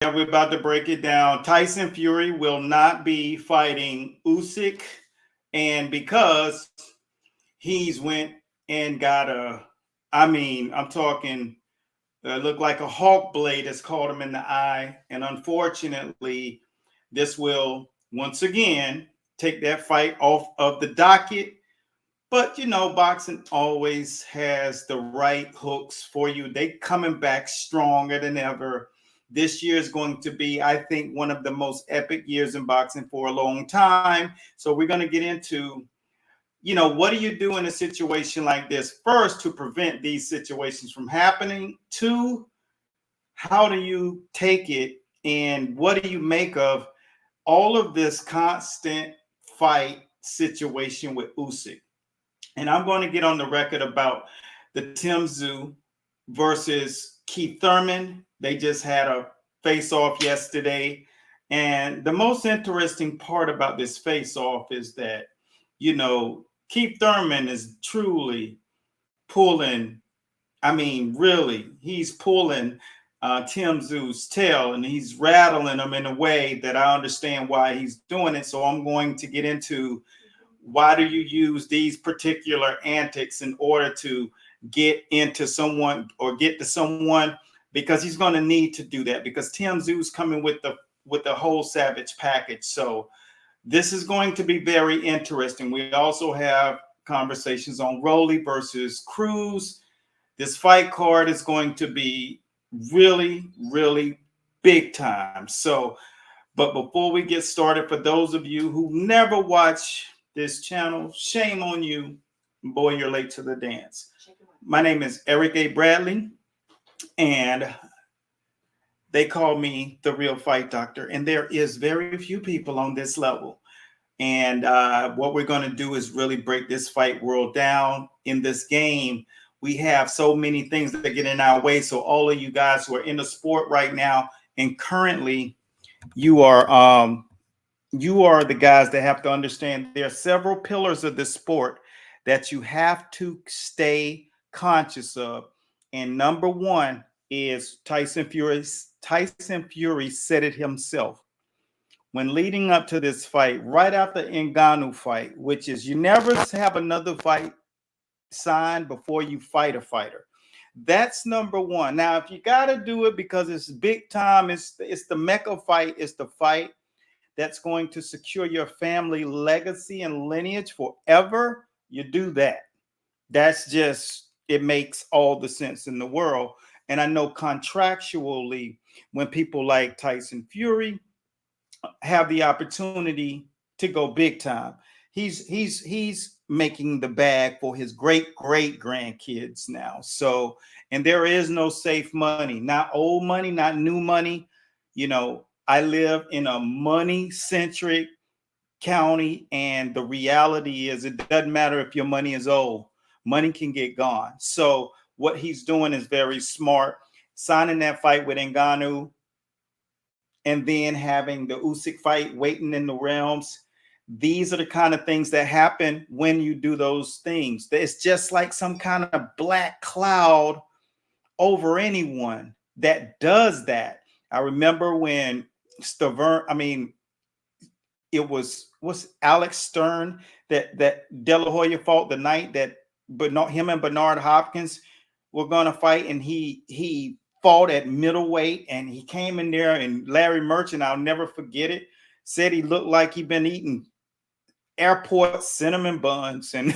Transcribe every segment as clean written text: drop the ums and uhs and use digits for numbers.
Yeah, we're about to break it down. Tyson Fury will not be fighting Usyk, and because he's went and got I'm talking, looked like a hawk blade has caught him in the eye, and unfortunately, this will once again take that fight off of the docket. But boxing always has the right hooks for you. They coming back stronger than ever. This year is going to be, I think, one of the most epic years in boxing for a long time. So we're going to get into, what do you do in a situation like this? First, to prevent these situations from happening. Two, how do you take it and what do you make of all of this constant fight situation with Usyk? And I'm going to get on the record about the Tszyu versus Keith Thurman. They just had a face off yesterday. And the most interesting part about this face off is that, Keith Thurman is truly pulling, really, he's pulling Tszyu's tail and he's rattling him in a way that I understand why he's doing it. So I'm going to get into why do you use these particular antics in order to get into someone or get to someone, because he's going to need to do that because Tszyu's coming with the whole savage package. So this is going to be very interesting. We also have conversations on Rolly versus Cruz. This fight card is going to be really, really big time. So, but before we get started, for those of you who never watch this channel, shame on you. Boy, you're late to the dance. My name is Eric A. Bradley, and they call me the real fight doctor. And there is very few people on this level. And what we're going to do is really break this fight world down. In this game, we have so many things that get in our way. So all of you guys who are in the sport right now, and currently you are the guys that have to understand there are several pillars of the sport that you have to stay conscious of. And number one is Tyson Fury. Tyson Fury said it himself when leading up to this fight, right after Ngannou fight, which is you never have another fight signed before you fight a fighter. That's number one. Now, if you got to do it because it's big time, it's the Mecca fight, it's the fight that's going to secure your family legacy and lineage forever, you do that. That's just, it makes all the sense in the world. And I know contractually, when people like Tyson Fury have the opportunity to go big time, he's making the bag for his great grandkids now. So, and there is no safe money, not old money, not new money. I live in a money centric county, and the reality is it doesn't matter if your money is old, money can get gone. So what he's doing is very smart, signing that fight with Ngannou and then having the Usyk fight waiting in the realms. These are the kind of things that happen when you do those things. It's just like some kind of black cloud over anyone that does that. I remember when it was Alex Stern that De La Hoya fought the night that, but not him and Bernard Hopkins were going to fight, and he fought at middleweight, and he came in there, and Larry Merchant, I'll never forget it, said he looked like he'd been eating airport cinnamon buns, and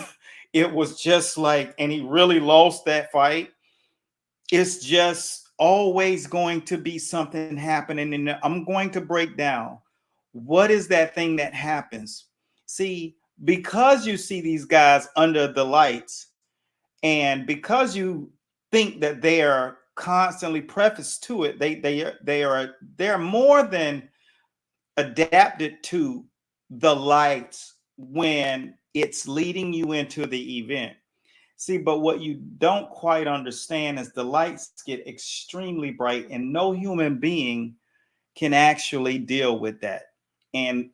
it was just like, and he really lost that fight. It's just always going to be something happening, and I'm going to break down what is that thing that happens. See, because you see these guys under the lights, and because you think that they are constantly prefaced to it, they're more than adapted to the lights when it's leading you into the event. See, but what you don't quite understand is the lights get extremely bright, and no human being can actually deal with that. And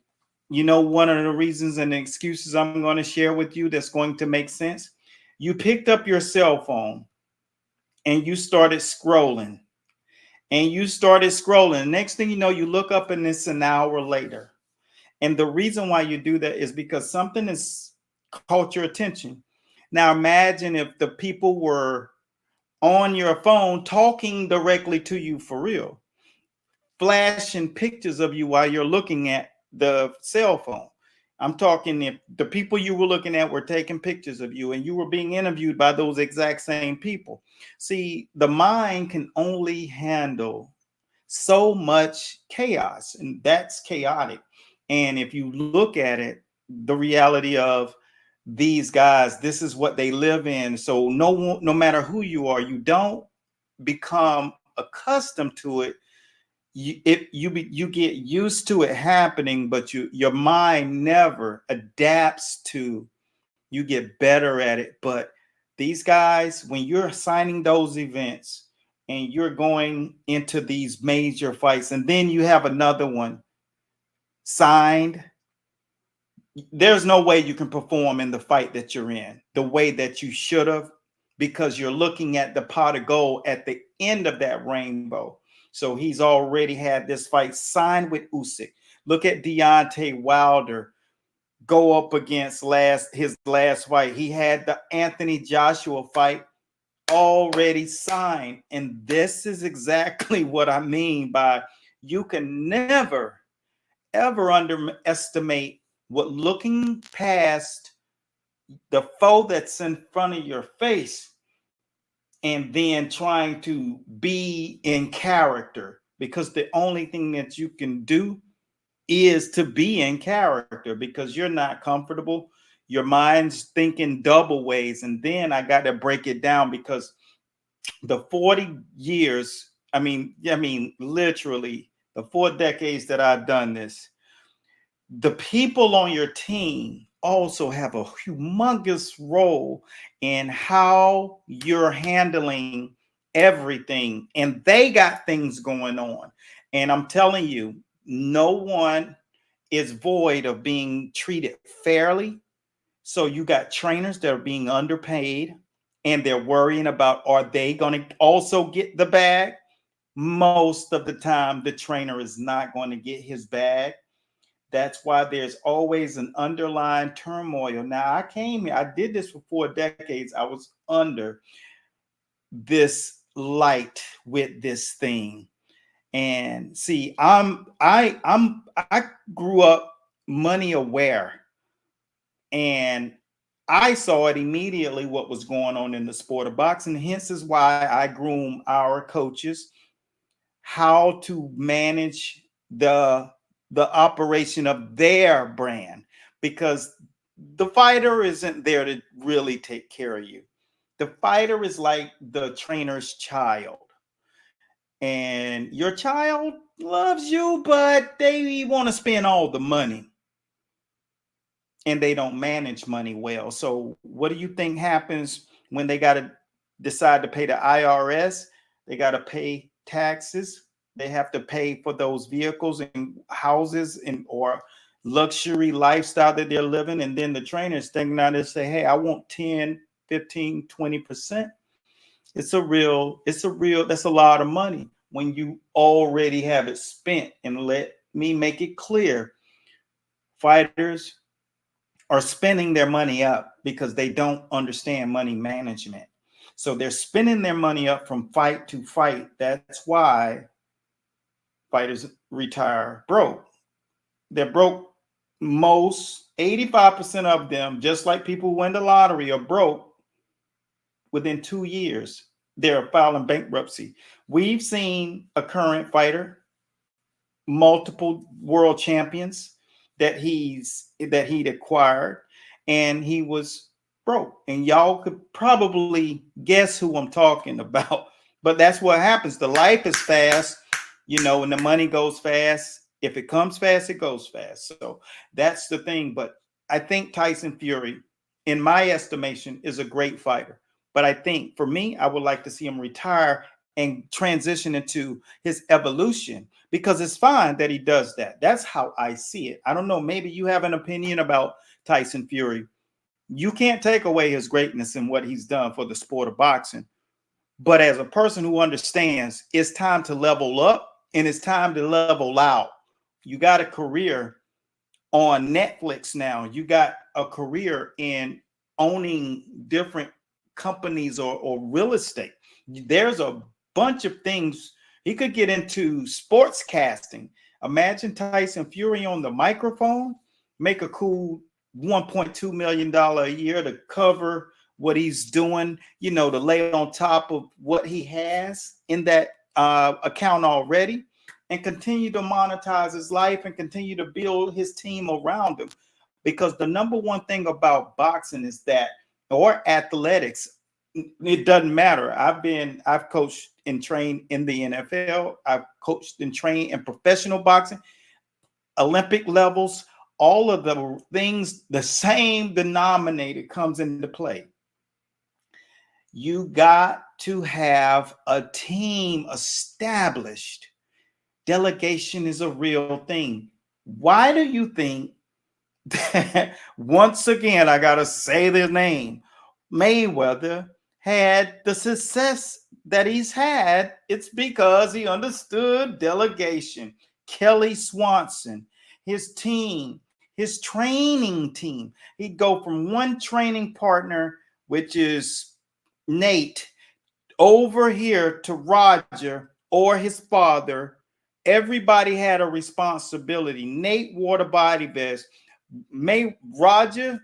one of the reasons and the excuses I'm going to share with you that's going to make sense. You picked up your cell phone and you started scrolling, and you started scrolling. Next thing you know, you look up and it's an hour later. And the reason why you do that is because something has caught your attention. Now imagine if the people were on your phone talking directly to you for real, flashing pictures of you while you're looking at the cell phone. I'm talking if the people you were looking at were taking pictures of you and you were being interviewed by those exact same people. See, the mind can only handle so much chaos, and that's chaotic. And if you look at it, the reality of these guys, this is what they live in. So no matter who you are, you don't become accustomed to it. You get used to it happening, but your mind never adapts to. You get better at it. But these guys, when you're signing those events and you're going into these major fights, and then you have another one signed, there's no way you can perform in the fight that you're in the way that you should have, because you're looking at the pot of gold at the end of that rainbow. So he's already had this fight signed with Usyk. Look at Deontay Wilder go up against his last fight. He had the Anthony Joshua fight already signed. And this is exactly what I mean by you can never, ever underestimate what looking past the foe that's in front of your face and then trying to be in character, because the only thing that you can do is to be in character, because you're not comfortable. Your mind's thinking double ways. And then I got to break it down, because the 40 years, literally the 4 decades that I've done this, the people on your team also have a humongous role in how you're handling everything. And they got things going on. And I'm telling you, no one is void of being treated fairly. So you got trainers that are being underpaid and they're worrying about, are they going to also get the bag? Most of the time, the trainer is not going to get his bag. That's why there's always an underlying turmoil. Now, I came here, I did this for 4 decades. I was under this light with this thing. And see, I grew up money aware, and I saw it immediately what was going on in the sport of boxing. Hence is why I groom our coaches how to manage the operation of their brand, because the fighter isn't there to really take care of you. The fighter is like the trainer's child, and your child loves you, but they want to spend all the money and they don't manage money well. So what do you think happens when they got to decide to pay the IRS? They got to pay taxes. They have to pay for those vehicles and houses and or luxury lifestyle that they're living. And then the trainers thinking out and say, hey, I want 10, 15, 20%. That's a lot of money when you already have it spent. And let me make it clear, fighters are spending their money up because they don't understand money management. So they're spending their money up from fight to fight. That's why fighters retire broke. They're broke. Most 85% of them, just like people who win the lottery, are broke within 2 years. They're filing bankruptcy. We've seen a current fighter, multiple world champions that he'd acquired, and he was broke. And y'all could probably guess who I'm talking about. But that's what happens. The life is fast, and the money goes fast. If it comes fast, it goes fast. So that's the thing. But I think Tyson Fury, in my estimation, is a great fighter. But I think for me, I would like to see him retire and transition into his evolution, because it's fine that he does that. That's how I see it. I don't know. Maybe you have an opinion about Tyson Fury. You can't take away his greatness and what he's done for the sport of boxing. But as a person who understands, it's time to level up and it's time to level out. You got a career on Netflix now. You got a career in owning different companies or real estate. There's a bunch of things. He could get into sports casting. Imagine Tyson Fury on the microphone, make a cool $1.2 million a year to cover what he's doing, you know, to lay on top of what he has in that account already, and continue to monetize his life and continue to build his team around him. Because the number one thing about boxing is that, or athletics, it doesn't matter. I've coached and trained in the NFL. I've coached and trained in professional boxing, Olympic levels, all of the things, the same denominator comes into play. You got to have a team established. Delegation is a real thing. Why do you think that, once again, I got to say their name, Mayweather had the success that he's had? It's because he understood delegation. Kelly Swanson, his team, his training team. He'd go from one training partner, which is Nate, over here to Roger or his father. Everybody had a responsibility. Nate wore the body vest. Roger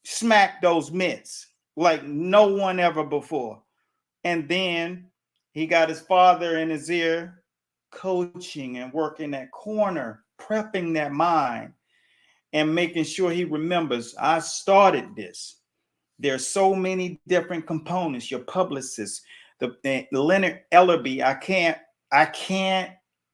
smacked those mitts like no one ever before. And then he got his father in his ear, coaching and working that corner, prepping that mind, and making sure he remembers, I started this. There's so many different components. Your publicist, the Leonard Ellerby. I can't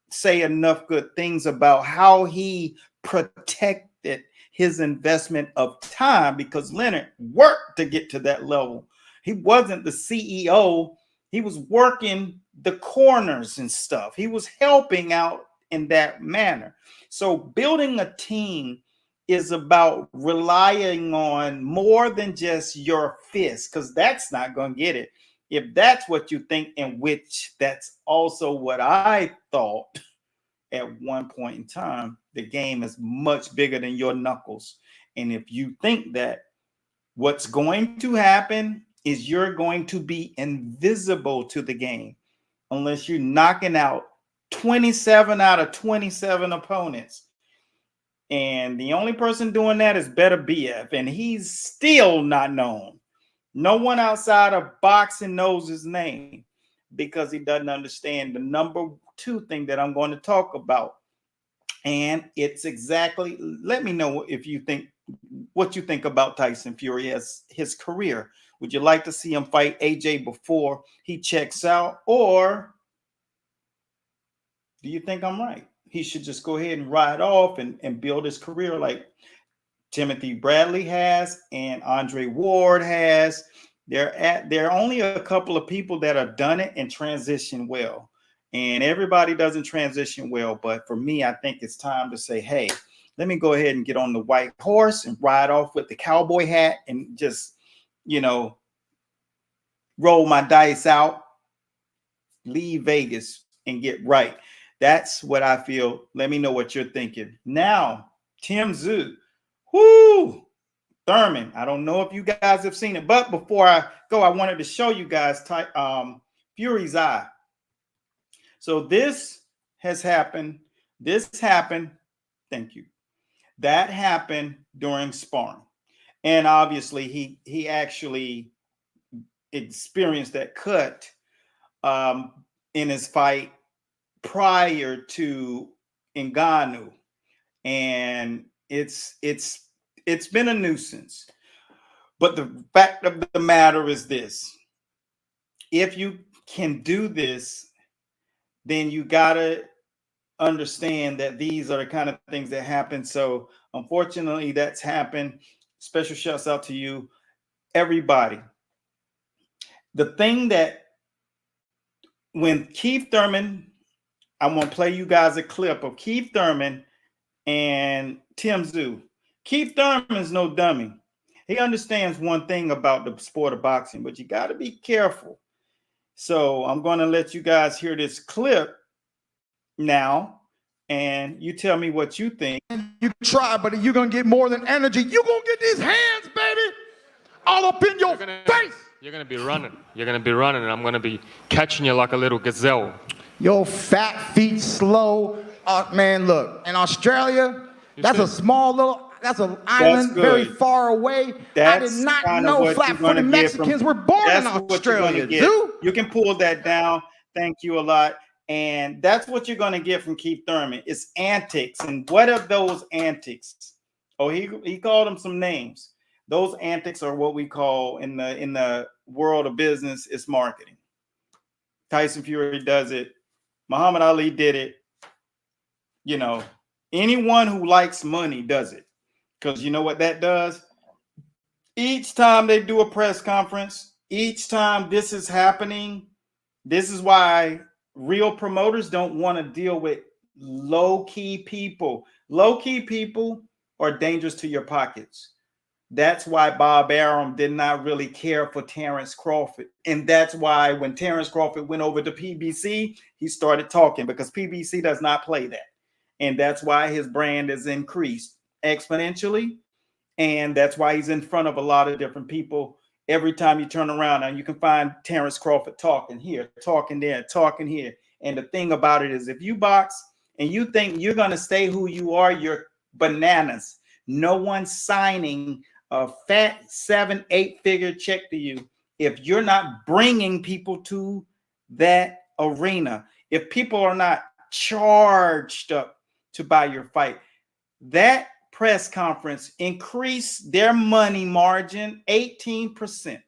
say enough good things about how he protected his investment of time, because Leonard worked to get to that level. He wasn't the CEO. He was working the corners and stuff. He was helping out in that manner. So building a team is about relying on more than just your fist, because that's not going to get it. If that's what you think, in which that's also what I thought at one point in time, the game is much bigger than your knuckles. And if you think that, what's going to happen is you're going to be invisible to the game unless you're knocking out 27 out of 27 opponents. And the only person doing that is Better BF, and he's still not known. No one outside of boxing knows his name because he doesn't understand the number two thing that I'm going to talk about. And it's exactly, let me know if you think, what you think about Tyson Fury as his career. Would you like to see him fight AJ before he checks out? Or do you think I'm right? He should just go ahead and ride off and build his career like Timothy Bradley has and Andre Ward has. There are only a couple of people that have done it and transition well. And everybody doesn't transition well. But for me, I think it's time to say, hey, let me go ahead and get on the white horse and ride off with the cowboy hat and just, you know, roll my dice out, leave Vegas and get right. That's what I feel. Let me know what you're thinking. Now, Tszyu. Whoo! Thurman. I don't know if you guys have seen it, but before I go, I wanted to show you guys Fury's eye. So this has happened. This happened. Thank you. That happened during sparring. And obviously he actually experienced that cut in his fight prior to Ngannou. And it's been a nuisance. But the fact of the matter is this: if you can do this, then you gotta understand that these are the kind of things that happen. So unfortunately, that's happened. Special shouts out to you, everybody. The thing that, when Keith Thurman, I'm gonna play you guys a clip of Keith Thurman and Tszyu. Keith Thurman's no dummy. He understands one thing about the sport of boxing, but you got to be careful So I'm going to let you guys hear this clip now, and you tell me what you think. You try, but you're going to get more than energy. You're going to get these hands, baby, all up in your face. You're going to be running. You're going to be running, and I'm going to be catching you like a little gazelle. Your fat feet slow. Man, look, in Australia, that's a small little, that's an island very far away. That's I did not know flat-footed Mexicans were born in Australia. You can pull that down. Thank you a lot. And that's what you're going to get from Keith Thurman. It's antics. And what are those antics? Oh, he called them some names. Those antics are what we call in the world of business, it's marketing. Tyson Fury does it. Muhammad Ali did it. You know, anyone who likes money does it. Because you know what that does? Each time they do a press conference, each time this is happening, this is why real promoters don't want to deal with low-key people. Low-key people are dangerous to your pockets. That's why Bob Arum did not really care for Terrence Crawford. And that's why when Terrence Crawford went over to PBC, he started talking, because PBC does not play that. And that's why his brand is increased exponentially. And that's why he's in front of a lot of different people. Every time you turn around, and you can find Terrence Crawford talking here, talking there, talking here. And the thing about it is, if you box and you think you're going to stay who you are, you're bananas. No one's signing a fat 7-8 figure check to you if you're not bringing people to that arena. If people are not charged up to buy your fight, that press conference increased their money margin 18%.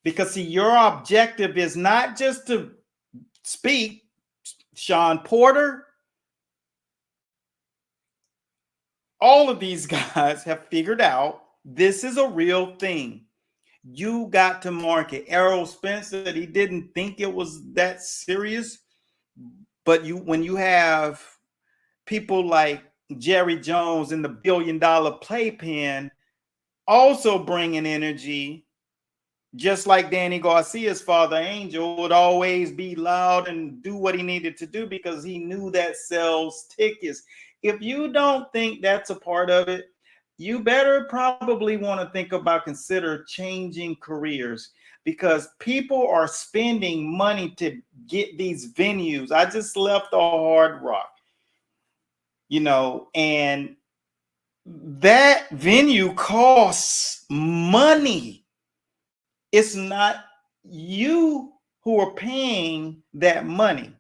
Because see, your objective is not just to speak. Sean Porter, all of these guys have figured out this is a real thing. You got to market. Errol Spence said he didn't think it was that serious, but when you have people like Jerry Jones in the $1 billion playpen also bringing energy, just like Danny Garcia's father, Angel, would always be loud and do what he needed to do because he knew that sells tickets. If you don't think that's a part of it, you better probably want to think about consider changing careers, because people are spending money to get these venues. I just left a Hard Rock, you know, and that venue costs money. It's not you who are paying that money.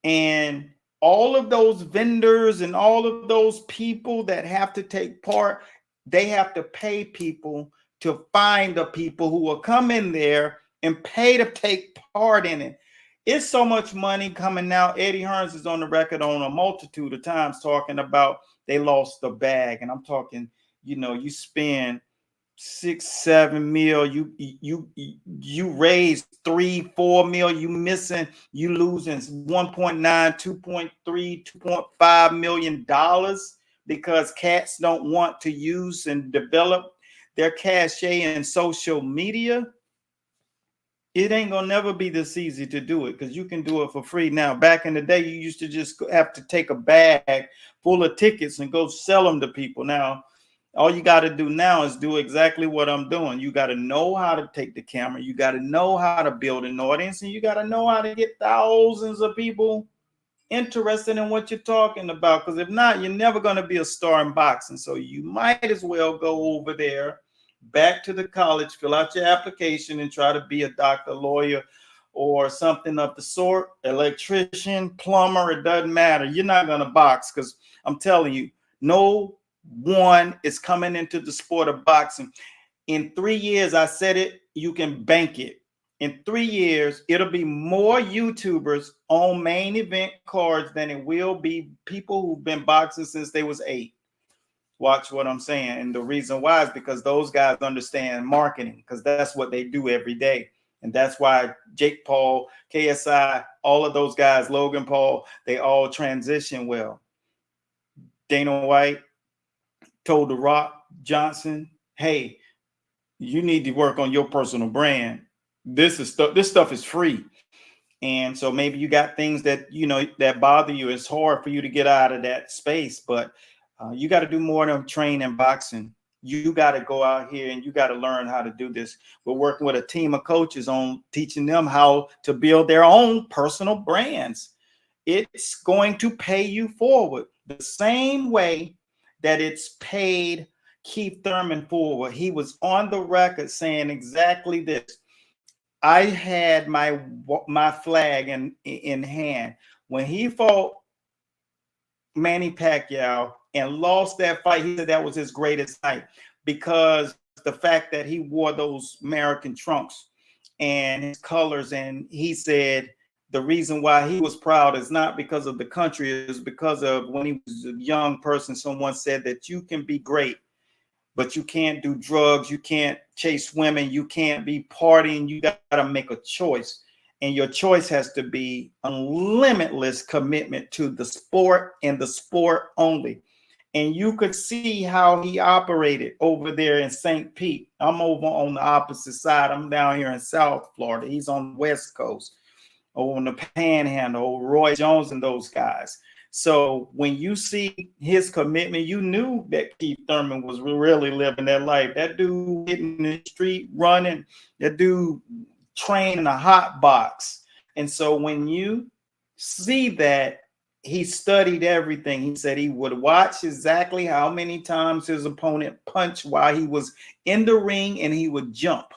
And all of those vendors and all of those people that have to take part, they have to pay people to find the people who will come in there and pay to take part in it. It's so much money coming out. Eddie Hearns is on the record on a multitude of times talking about they lost the bag. And I'm talking, you know, you spend 6-7 mil, you raise 3-4 mil, you losing 1.9, 2.3, 2.5 million dollars because cats don't want to use and develop their cachet in social media. It ain't gonna never be this easy to do it, because you can do it for free now. Back in the day, you used to just have to take a bag full of tickets and go sell them to people. Now all you got to do now is do exactly what I'm doing. You got to know how to take the camera. You got to know how to build an audience, and you got to know how to get thousands of people interested in what you're talking about. Because if not, you're never going to be a star in boxing. So you might as well go over there, back to the college, fill out your application, and try to be a doctor, lawyer, or something of the sort. Electrician, plumber, it doesn't matter. You're not going to box, because I'm telling you, no one is coming into the sport of boxing. In 3 years, I said it, you can bank it. In 3 years, it'll be more YouTubers on main event cards than it will be people who've been boxing since they was 8. Watch what I'm saying. And the reason why is because those guys understand marketing, because that's what they do every day. And that's why Jake Paul, KSI, all of those guys, Logan Paul, they all transition well. Dana White told The Rock Johnson, hey, you need to work on your personal brand. This stuff is free. And so maybe you got things that, that bother you. It's hard for you to get out of that space, but you got to do more than train in boxing. You got to go out here and you got to learn how to do this. We're working with a team of coaches on teaching them how to build their own personal brands. It's going to pay you forward the same way that it's paid Keith Thurman forward. He was on the record saying exactly this. I had my flag in hand when he fought Manny Pacquiao and lost that fight. He said that was his greatest night because the fact that he wore those American trunks and his colors, and he said the reason why he was proud is not because of the country, is because of when he was a young person, someone said that you can be great, but you can't do drugs, you can't chase women, you can't be partying, you got to make a choice. And your choice has to be a limitless commitment to the sport and the sport only. And you could see how he operated over there in St. Pete. I'm over on the opposite side. I'm down here in South Florida. He's on the West Coast, over on the Panhandle, Roy Jones and those guys. So when you see his commitment, you knew that Keith Thurman was really living that life. That dude hitting the street, running, that dude trained in a hot box. And so when you see that, he studied everything. He said he would watch exactly how many times his opponent punched while he was in the ring, and he would jump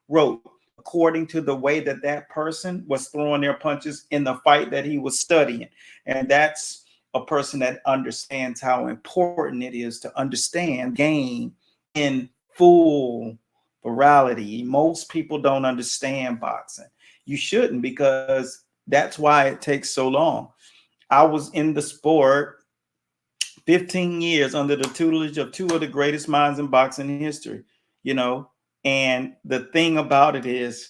rope according to the way that that person was throwing their punches in the fight that he was studying. And that's a person that understands how important it is to understand game in full virality. Most people don't understand boxing. You shouldn't, because that's why it takes so long. I was in the sport 15 years under the tutelage of two of the greatest minds in boxing history, and the thing about it is,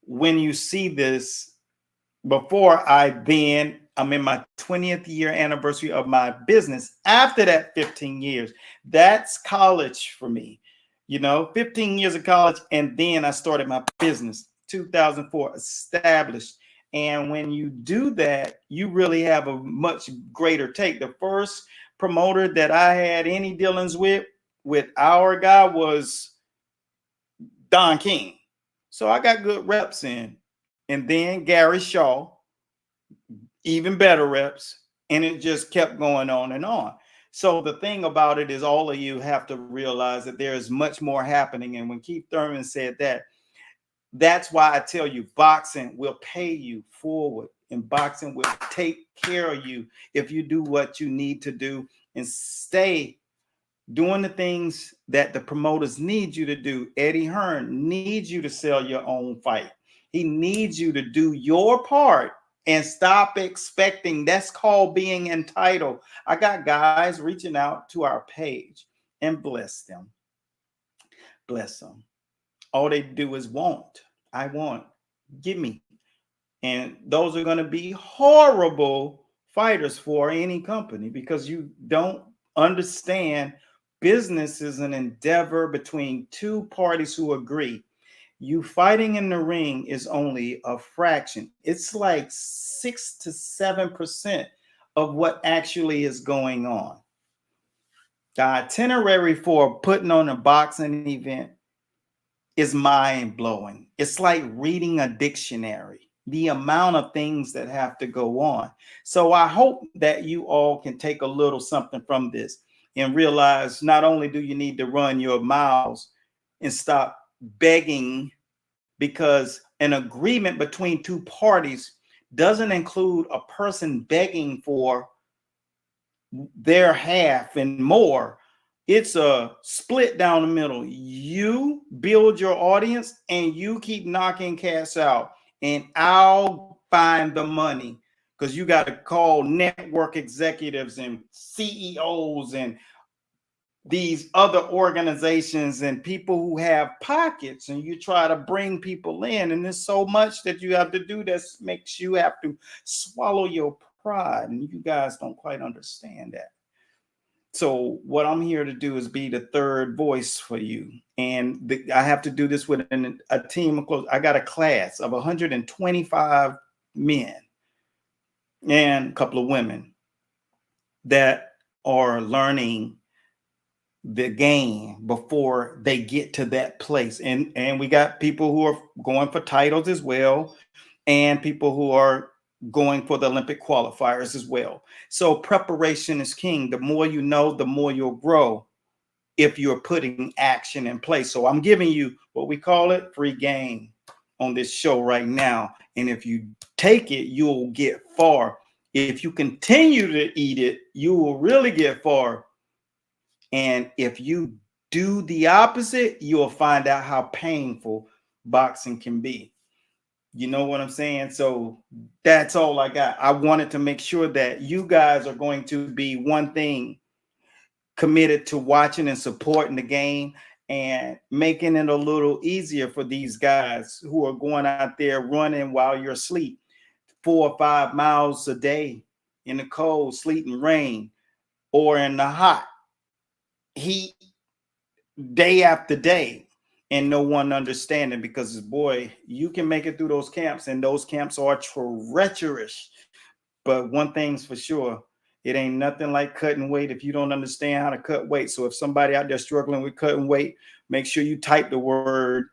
when you see this, I'm in my 20th year anniversary of my business. After that 15 years, that's college for me, 15 years of college. And then I started my business, 2004, established. And when you do that, you really have a much greater take. The first promoter that I had any dealings with our guy was Don King. So I got good reps in. And then Gary Shaw, even better reps. And it just kept going on and on. So the thing about it is, all of you have to realize that there is much more happening. And when Keith Thurman said that, that's why I tell you, boxing will pay you forward, and boxing will take care of you if you do what you need to do and stay doing the things that the promoters need you to do. Eddie Hearn needs you to sell your own fight. He needs you to do your part and stop expecting. That's called being entitled. I got guys reaching out to our page, and bless them. Bless them. All they do is want. I want. Give me. And those are going to be horrible fighters for any company, because you don't understand business is an endeavor between two parties who agree. You fighting in the ring is only a fraction. It's like 6 to 7% of what actually is going on. The itinerary for putting on a boxing event is mind-blowing. It's like reading a dictionary, the amount of things that have to go on. So I hope that you all can take a little something from this and realize, not only do you need to run your miles and stop begging, because an agreement between two parties doesn't include a person begging for their half and more. It's a split down the middle. You build your audience and you keep knocking cats out, and I'll find the money, because you got to call network executives and CEOs and these other organizations and people who have pockets, and you try to bring people in, and there's so much that you have to do that makes you have to swallow your pride, and you guys don't quite understand that. So what I'm here to do is be the third voice for you. And I have to do this with a team of close. I got a class of 125 men and a couple of women that are learning the game before they get to that place. And we got people who are going for titles as well, and people who are going for the Olympic qualifiers as well. So preparation is king. The more you know, the more you'll grow if you're putting action in place. So I'm giving you what we call it free game on this show right now. And if you take it, you'll get far. If you continue to eat it, you will really get far. And if you do the opposite, you'll find out how painful boxing can be. You know what I'm saying? So that's all I got. I wanted to make sure that you guys are going to be one thing, committed to watching and supporting the game and making it a little easier for these guys who are going out there running while you're asleep 4 or 5 miles a day in the cold, sleet and rain, or in the hot heat day after day, and no one understanding, because boy, you can make it through those camps, and those camps are treacherous. But one thing's for sure, it ain't nothing like cutting weight if you don't understand how to cut weight. So if somebody out there struggling with cutting weight, make sure you type the word,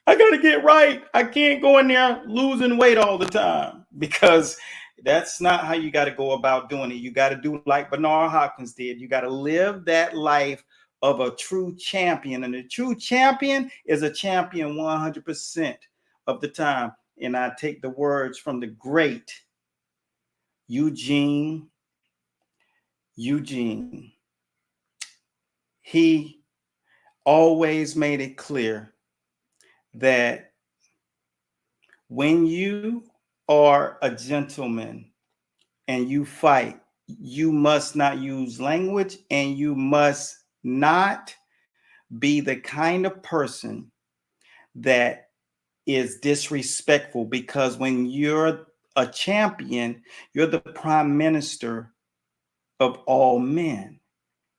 I gotta get right. I can't go in there losing weight all the time, because that's not how you got to go about doing it. You got to do like Bernard Hopkins did. You got to live that life of a true champion. And a true champion is a champion 100% of the time. And I take the words from the great Eugene. He always made it clear that when you are a gentleman and you fight, you must not use language, and you must not be the kind of person that is disrespectful, because when you're a champion, you're the prime minister of all men.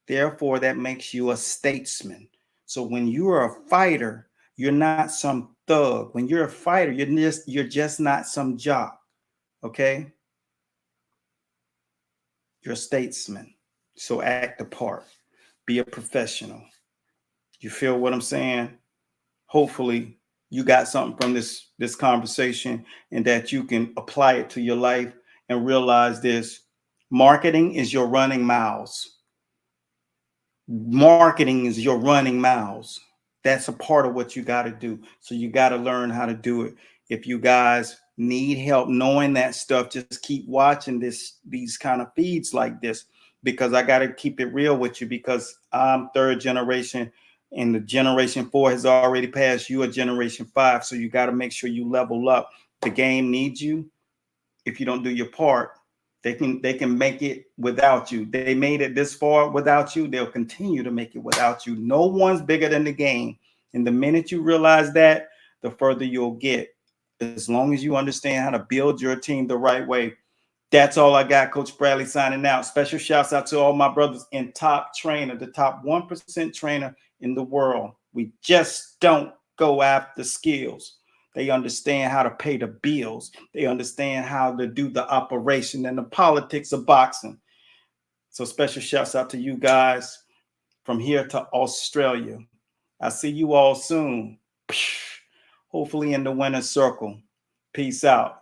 Therefore, that makes you a statesman. So when you are a fighter, you're not some thug. When you're a fighter, you're just not some jock. Okay? You're a statesman. So act the part. Be a professional. You feel what I'm saying? Hopefully you got something from this conversation, and that you can apply it to your life and realize this. Marketing is your running miles. Marketing is your running miles. That's a part of what you got to do. So you got to learn how to do it. If you guys need help knowing that stuff, just keep watching these kind of feeds like this, because I got to keep it real with you, because I'm third generation and the generation 4 has already passed. You are generation 5. So you got to make sure you level up. The game needs you. If you don't do your part, they can make it without you. They made it this far without you. They'll continue to make it without you. No one's bigger than the game. And the minute you realize that, the further you'll get, as long as you understand how to build your team the right way. That's all I got. Coach Bradley signing out. Special shouts out to all my brothers in Top Trainer, the top 1% trainer in the world. We just don't go after skills. They understand how to pay the bills. They understand how to do the operation and the politics of boxing. So special shouts out to you guys from here to Australia. I'll see you all soon. Hopefully in the winner's circle. Peace out.